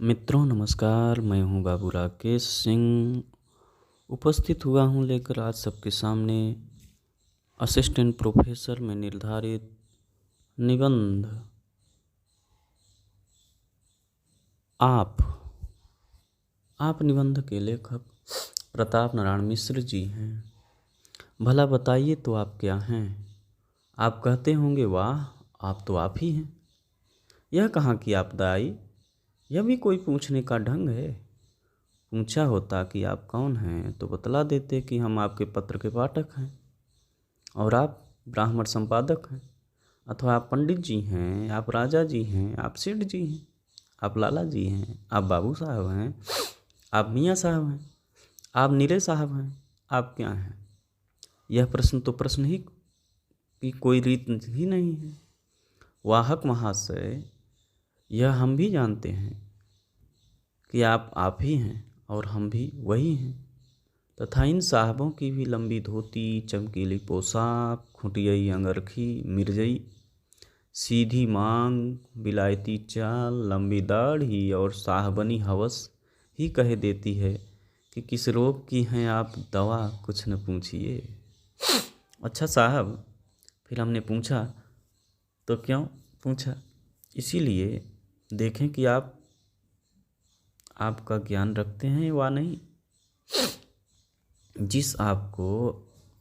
मित्रों नमस्कार, मैं हूं बाबू राकेश सिंह। उपस्थित हुआ हूं लेकर आज सबके सामने असिस्टेंट प्रोफेसर में निर्धारित निबंध। आप निबंध के लेखक प्रताप नारायण मिश्र जी हैं। भला बताइए तो आप क्या हैं? आप कहते होंगे वाह, आप तो आप ही हैं। यह कहाँ की आपदा आई? यह भी कोई पूछने का ढंग है? पूछा होता कि आप कौन हैं तो बतला देते कि हम आपके पत्र के पाठक हैं और आप ब्राह्मण संपादक हैं, अथवा आप पंडित जी हैं, आप राजा जी हैं, आप सेठ जी हैं, आप लाला जी हैं, आप बाबू साहब हैं, आप मियाँ साहब हैं, आप नीरे साहब हैं, आप क्या हैं? यह प्रश्न तो प्रश्न ही की कोई रीत ही नहीं है। वाहक महाशय, यह हम भी जानते हैं कि आप ही हैं और हम भी वही हैं, तथा इन साहबों की भी लंबी धोती, चमकीली पोशाक, खुटियाई अंगरखी, मिर्जई, सीधी मांग, बिलायती चाल, लंबी दाढ़ी और साहबनी हवस ही कह देती है कि किस रोग की हैं आप दवा कुछ न पूछिए। अच्छा साहब, फिर हमने पूछा तो क्यों पूछा? इसीलिए देखें कि आपका ज्ञान रखते हैं वा नहीं। जिस आपको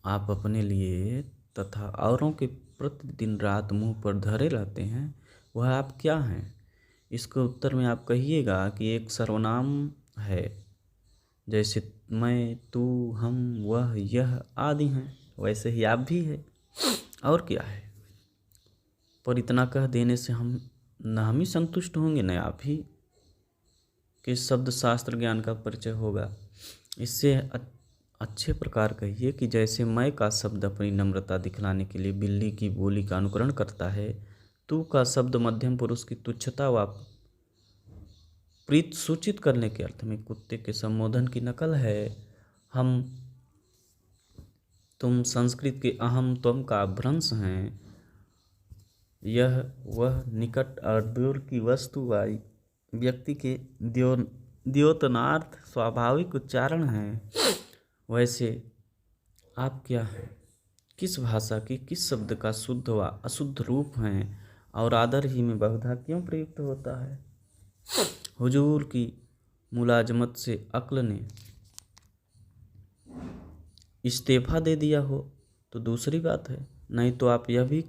आप अपने लिए तथा औरों के प्रतिदिन रात मुंह पर धरे रहते हैं, वह आप क्या हैं? इसके उत्तर में आप कहिएगा कि एक सर्वनाम है, जैसे मैं, तू, हम, वह, यह आदि हैं, वैसे ही आप भी है। और क्या है? पर इतना कह देने से न हम ही संतुष्ट होंगे, न आप ही के शब्द शास्त्र ज्ञान का परिचय होगा। इससे अच्छे प्रकार कहिए कि जैसे मैं का शब्द अपनी नम्रता दिखलाने के लिए बिल्ली की बोली का अनुकरण करता है, तू का शब्द मध्यम पुरुष की तुच्छता व प्रीत सूचित करने के अर्थ में कुत्ते के संबोधन की नकल है। हम तुम संस्कृत के अहम त्वम का भ्रंश हैं। यह वह निकट और दूर की वस्तु वाई व्यक्ति के द्योतनार्थ स्वाभाविक उच्चारण है। वैसे आप क्या हैं? किस भाषा की किस शब्द का शुद्ध व अशुद्ध रूप हैं और आदर ही में बहुधा क्यों प्रयुक्त होता है? हुजूर की मुलाजमत से अक्ल ने इस्तीफा दे दिया हो तो दूसरी बात है, नहीं तो आप यह भी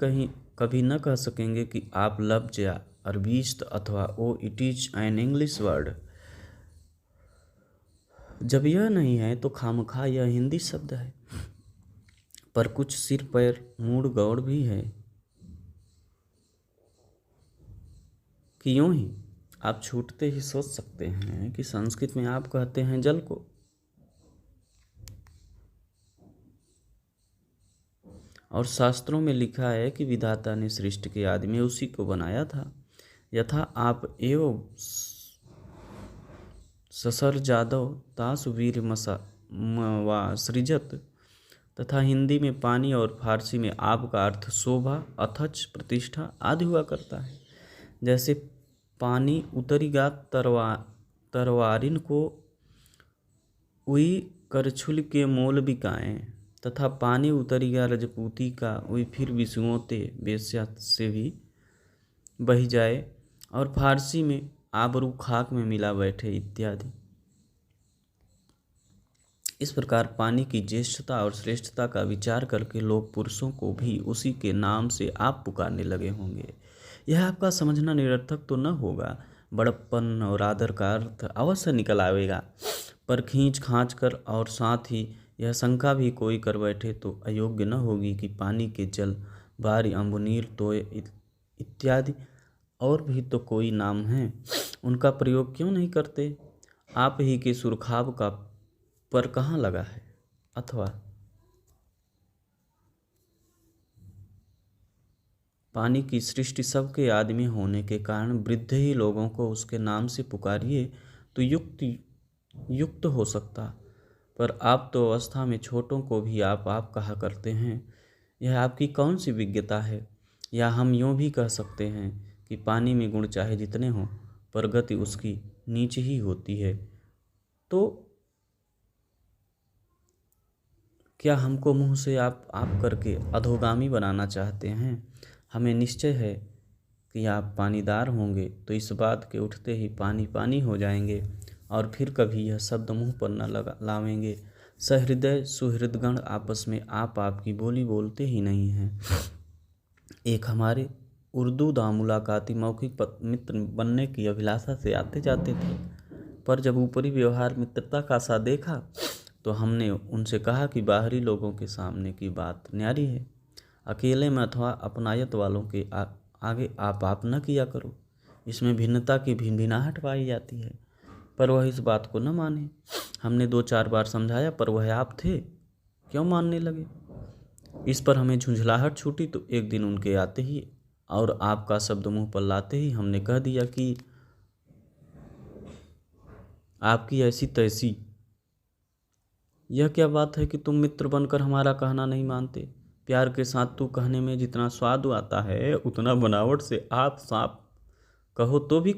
कभी न कह सकेंगे कि आप लफ्ज या अरबीस्त अथवा or it is an English word. जब यह नहीं है तो खामखा यह हिंदी शब्द है। पर कुछ सिर पैर मूड गौड़ भी है कि यूं ही आप छूटते ही सोच सकते हैं कि संस्कृत में आप कहते हैं जल को, और शास्त्रों में लिखा है कि विधाता ने सृष्टि के आदमी उसी को बनाया था। यथा आप एवं ससर जादव तासु वीर मसा वा सृजत, तथा हिंदी में पानी और फारसी में आप का अर्थ शोभा, अथच, प्रतिष्ठा आदि हुआ करता है। जैसे पानी उतरीगा तरवारिन को उई करछुल के मोल बिकाएं, तथा पानी उतरीगा रजपूती का उई फिर विषुओते वेश्या से भी बही जाए, और फारसी में आबरू खाक में मिला बैठे इत्यादि। इस प्रकार पानी की ज्येष्ठता और श्रेष्ठता का विचार करके लोग पुरुषों को भी उसी के नाम से आप पुकारने लगे होंगे। यह आपका समझना निरर्थक तो न होगा, बड़प्पन और आदर का अर्थ अवश्य निकल आवेगा, पर खींच खांच कर, और साथ ही यह शंका भी कोई कर बैठे तो अयोग्य न होगी कि पानी के जल, बारी, अम्बुनीर, तोय इत्यादि और भी तो कोई नाम हैं, उनका प्रयोग क्यों नहीं करते? आप ही के सुरखाब का पर कहाँ लगा है? अथवा पानी की सृष्टि सबके आदमी होने के कारण वृद्ध ही लोगों को उसके नाम से पुकारिए तो युक्त हो सकता, पर आप तो अवस्था में छोटों को भी आप कहा करते हैं। यह आपकी कौन सी विज्ञता है? या हम यूँ भी कह सकते हैं कि पानी में गुण चाहे जितने हों, पर गति उसकी नीच ही होती है। तो क्या हमको मुँह से आप करके अधोगामी बनाना चाहते हैं? हमें निश्चय है कि आप पानीदार होंगे, तो इस बात के उठते ही पानी पानी हो जाएंगे और फिर कभी यह शब्द मुँह पर न लावेंगे। सहृदय सुहृदगण आपस में आपकी बोली बोलते ही नहीं हैं। एक हमारे उर्दू मुलाकाती मौखिक मित्र बनने की अभिलाषा से आते जाते थे, पर जब ऊपरी व्यवहार मित्रता का सा देखा तो हमने उनसे कहा कि बाहरी लोगों के सामने की बात न्यारी है, अकेले में अथवा अपनायत वालों के आगे आप न किया करो, इसमें भिन्नता की भिनभिनाहट पाई जाती है। पर वह इस बात को न माने। हमने 2-4 बार समझाया, पर वह आप थे, क्यों मानने लगे? इस पर हमें झुंझलाहट छूटी, तो एक दिन उनके आते ही और आपका शब्द मुंह पर लाते ही हमने कह दिया कि आपकी ऐसी तैसी। यह क्या बात है कि तुम मित्र बनकर हमारा कहना नहीं मानते? प्यार के साथ तू कहने में जितना स्वाद आता है, उतना बनावट से आप साफ कहो तो भी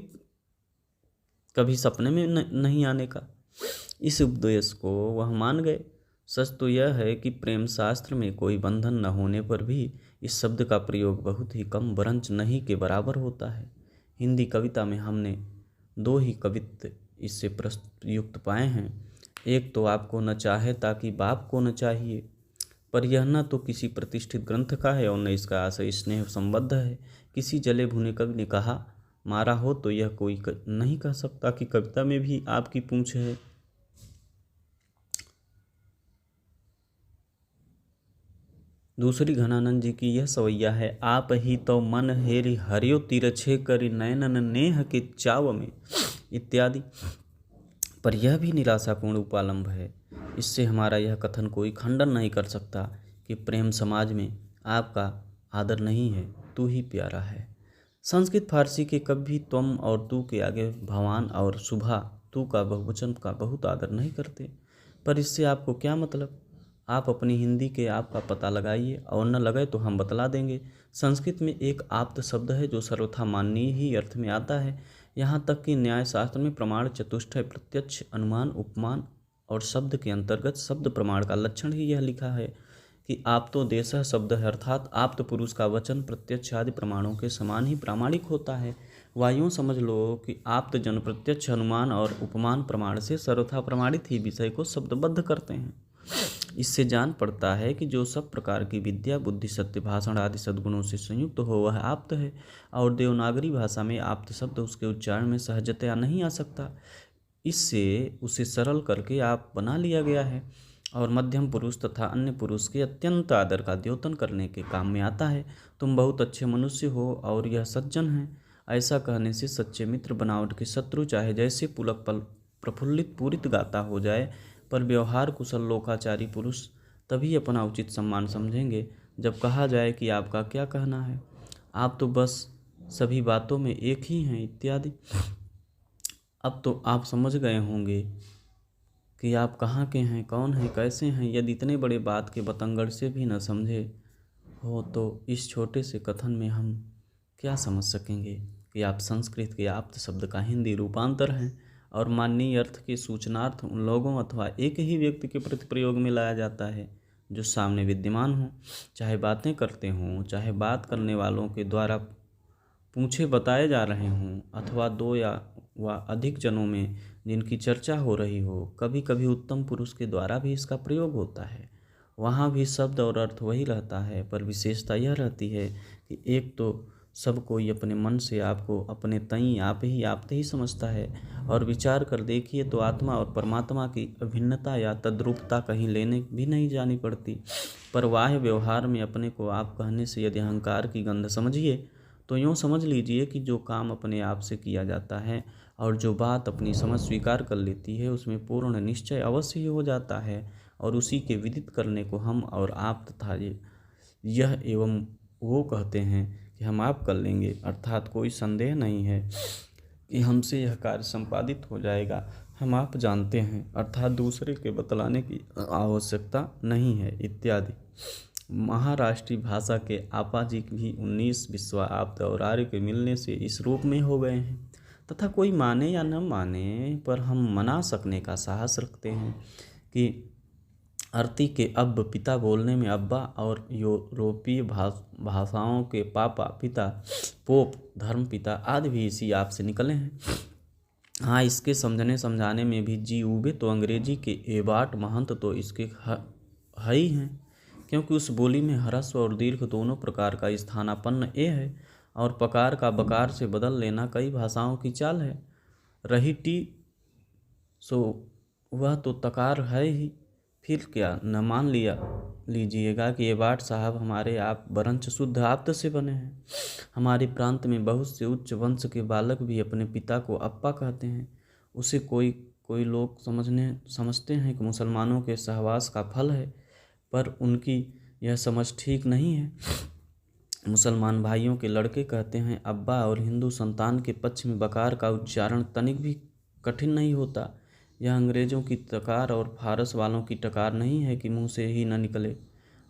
कभी सपने में नहीं आने का। इस उपदेश को वह मान गए। सच तो यह है कि प्रेम शास्त्र में कोई बंधन न होने पर भी इस शब्द का प्रयोग बहुत ही कम बरंच नहीं के बराबर होता है। हिंदी कविता में हमने 2 ही कवित्व इससे प्रयुक्त पाए हैं। एक तो आपको न चाहे ताकि बाप को न चाहिए, पर यह न तो किसी प्रतिष्ठित ग्रंथ का है और न इसका आशय स्नेह संबद्ध है। किसी जले भुने कवि ने कहा, मारा हो तो यह कोई नहीं कह सकता कि कविता में भी आपकी पूंछ है। दूसरी घनानंद जी की यह सवैया है, आप ही तो मन हेरि हरियो तिरछे करि नयनन नेह के चाव में, इत्यादि। पर यह भी निराशापूर्ण उपालंब है। इससे हमारा यह कथन कोई खंडन नहीं कर सकता कि प्रेम समाज में आपका आदर नहीं है, तू ही प्यारा है। संस्कृत फारसी के कभी तुम और तू के आगे भवान और सुभा तू का बहुवचन का बहुत आदर नहीं करते। पर इससे आपको क्या मतलब? आप अपनी हिंदी के आप का पता लगाइए, और न लगाए तो हम बतला देंगे। संस्कृत में एक आप्त शब्द है जो सर्वथा माननीय ही अर्थ में आता है। यहाँ तक कि न्याय शास्त्र में प्रमाण चतुष्टय प्रत्यक्ष अनुमान उपमान और शब्द के अंतर्गत शब्द प्रमाण का लक्षण ही यह लिखा है कि आप्तो देशः शब्द है, अर्थात आप्त पुरुष का वचन प्रत्यक्ष आदि प्रमाणों के समान ही प्रामाणिक होता है। वायुओं समझ लो कि आप्त जन प्रत्यक्ष अनुमान और उपमान प्रमाण से सर्वथा प्रमाणित ही विषय को शब्दबद्ध करते हैं। इससे जान पड़ता है कि जो सब प्रकार की विद्या बुद्धि सत्य भाषण आदि सद्गुणों से संयुक्त हो वह आप्त है, और देवनागरी भाषा में आप्त शब्द उसके उच्चारण में सहजतया नहीं आ सकता। इससे उसे सरल करके आप बना लिया गया है और मध्यम पुरुष तथा अन्य पुरुष के अत्यंत आदर का द्योतन करने के काम में आता है। तुम बहुत अच्छे मनुष्य हो और यह सज्जन है। ऐसा कहने से सच्चे मित्र बनावट के शत्रु चाहे जैसे पुलक पल प्रफुल्लित पूरित गाता हो जाए, पर व्यवहार कुशल लोकाचारी पुरुष तभी अपना उचित सम्मान समझेंगे जब कहा जाए कि आपका क्या कहना है, आप तो बस सभी बातों में एक ही हैं, इत्यादि। अब तो आप समझ गए होंगे कि आप कहाँ के हैं, कौन हैं, कैसे हैं। यदि इतने बड़े बात के बतंगड़ से भी न समझे हो तो इस छोटे से कथन में हम क्या समझ सकेंगे कि आप संस्कृत के आप्त शब्द का हिंदी रूपांतर हैं और माननीय अर्थ के सूचनार्थ उन लोगों अथवा एक ही व्यक्ति के प्रति प्रयोग में लाया जाता है जो सामने विद्यमान हो, चाहे बातें करते हों, चाहे बात करने वालों के द्वारा पूछे बताए जा रहे हों, अथवा 2 या अधिक जनों में जिनकी चर्चा हो रही हो। कभी कभी उत्तम पुरुष के द्वारा भी इसका प्रयोग होता है। वहाँ भी शब्द और अर्थ वही रहता है, पर विशेषता यह रहती है कि एक तो सब कोई अपने मन से आपको अपने तई आप ही समझता है, और विचार कर देखिए तो आत्मा और परमात्मा की अभिन्नता या तद्रूपता कहीं लेने भी नहीं जानी पड़ती। पर बाह्य व्यवहार में अपने को आप कहने से यदि अहंकार की गंध समझिए तो यूँ समझ लीजिए कि जो काम अपने आप से किया जाता है और जो बात अपनी समझ स्वीकार कर लेती है उसमें पूर्ण निश्चय अवश्य ही हो जाता है, और उसी के विदित करने को हम और आप तथा यह एवं वो कहते हैं कि हम आप कर लेंगे। अर्थात कोई संदेह नहीं है कि हमसे यह कार्य संपादित हो जाएगा, हम आप जानते हैं, अर्थात दूसरे के बतलाने की आवश्यकता नहीं है, इत्यादि। महाराष्ट्रीय भाषा के आपा जी भी 19 विश्वा आप्त और आर्य के मिलने से इस रूप में हो गए हैं। तथा कोई माने या न माने पर हम मना सकने का साहस रखते हैं कि आरती के अब पिता बोलने में अब्बा और यूरोपीय भाषाओं के पापा पिता पोप धर्म पिता आदि भी इसी आप से निकले हैं। हाँ, इसके समझने समझाने में भी जी उबे तो अंग्रेजी के एबाट महंत तो इसके है ही हैं, क्योंकि उस बोली में ह्रस्व और दीर्घ दोनों प्रकार का स्थानापन्न ए है और पकार का बकार से बदल लेना कई भाषाओं की चाल है। रही टी सो वह तो तकार है ही, फिर क्या न मान लीजिएगा कि एबाट साहब हमारे आप बरंच शुद्ध आप्त से बने हैं। हमारे प्रांत में बहुत से उच्च वंश के बालक भी अपने पिता को अप्पा कहते हैं। उसे कोई लोग समझते हैं कि मुसलमानों के सहवास का फल है, पर उनकी यह समझ ठीक नहीं है। मुसलमान भाइयों के लड़के कहते हैं अब्बा और हिंदू संतान के पक्ष में बकार का उच्चारण तनिक भी कठिन नहीं होता। यह अंग्रेज़ों की तकार और फारस वालों की टकार नहीं है कि मुंह से ही न निकले।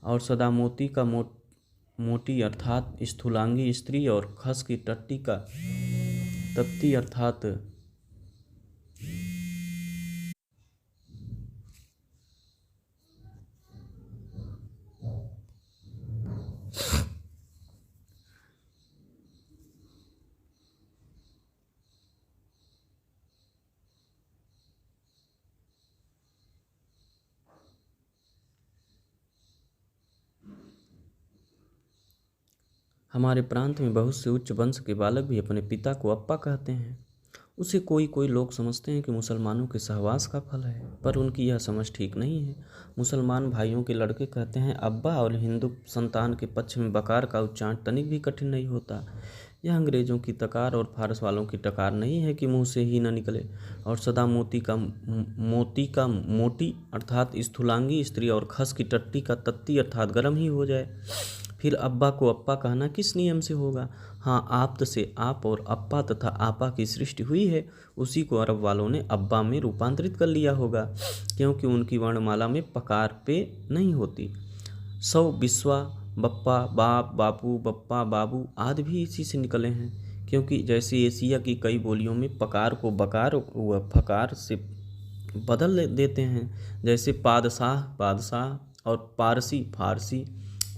और सदा मोती का मोटी अर्थात स्थूलांगी स्त्री और खस की टट्टी का तत्ती अर्थात हमारे प्रांत में बहुत से उच्च वंश के बालक भी अपने पिता को अप्पा कहते हैं। उसे कोई लोग समझते हैं कि मुसलमानों के सहवास का फल है, पर उनकी यह समझ ठीक नहीं है। मुसलमान भाइयों के लड़के कहते हैं अब्बा और हिंदू संतान के पक्ष में बकार का उच्चारण तनिक भी कठिन नहीं होता। यह अंग्रेज़ों की तकार और फारस वालों की टकार नहीं है कि मुंह से ही न निकले। और सदा मोती का मोटी अर्थात स्थूलांगी स्त्री और खस की टट्टी का तत्ती अर्थात गर्म ही हो जाए। फिर अब्बा को अप्पा कहना किस नियम से होगा? हाँ, आप्त से आप और अप्पा तथा आपा की सृष्टि हुई है, उसी को अरब वालों ने अब्बा में रूपांतरित कर लिया होगा, क्योंकि उनकी वर्णमाला में पकार पे नहीं होती। सौ बिस्वा बप्पा बाप बापू बप्पा बाबू आदि भी इसी से निकले हैं, क्योंकि जैसे एशिया की कई बोलियों में पकार को बकार व फकार से बदल देते हैं, जैसे पादशाह बादशाह और पारसी फारसी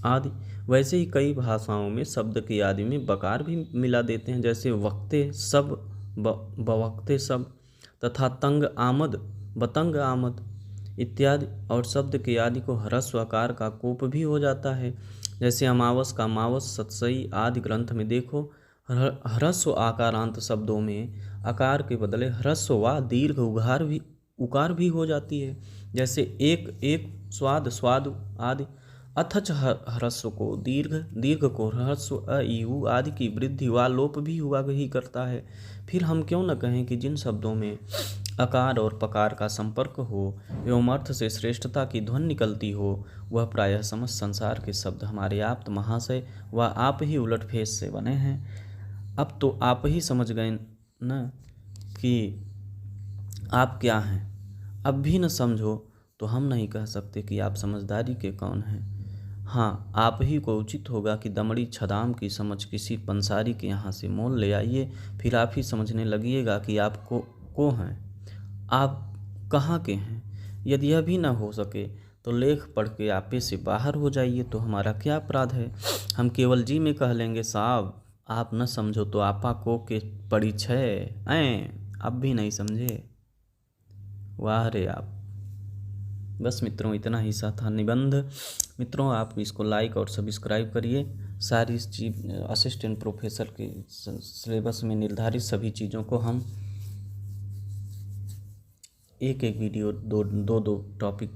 आदि, वैसे ही कई भाषाओं में शब्द के आदि में बकार भी मिला देते हैं, जैसे वक्ते सब बवक्ते सब तथा तंग आमद बतंग आमद इत्यादि। और शब्द के आदि को ह्रस्व आकार का कोप भी हो जाता है, जैसे अमावस का मावस सतसई आदि ग्रंथ में देखो। ह्रस्व आकारांत शब्दों में आकार के बदले ह्रस्व व दीर्घ उकार भी हो जाती है, जैसे एक स्वाद स्वादु आदि। अथच ह्रस्व को दीर्घ को ह्रस्व अ ईऊ आदि की वृद्धि व लोप भी हुआ ही करता है। फिर हम क्यों न कहें कि जिन शब्दों में आकार और पकार का संपर्क हो एवं अर्थ से श्रेष्ठता की ध्वनि निकलती हो, वह प्रायः समस्त संसार के शब्द हमारे आप्त महाशय व आप ही उलटफेस से बने हैं। अब तो आप ही समझ गए न कि आप क्या हैं। अब भी न समझो तो हम नहीं कह सकते कि आप समझदारी के कौन हैं। हाँ, आप ही को उचित होगा कि दमड़ी छदाम की समझ किसी पंसारी के यहाँ से मोल ले आइए, फिर आप ही समझने लगिएगा कि आप को हैं, आप कहाँ के हैं। यदि यह भी न हो सके तो लेख पढ़ के आपे से बाहर हो जाइए, तो हमारा क्या अपराध है। हम केवल जी में कह लेंगे साहब आप न समझो तो आपा को के पड़ी छे अब भी नहीं समझे। वाह रे आप। बस मित्रों, इतना ही सा था निबंध। मित्रों, आप इसको लाइक और सब्सक्राइब करिए। सारी चीज असिस्टेंट प्रोफेसर के सिलेबस में निर्धारित सभी चीज़ों को हम एक वीडियो दो टॉपिक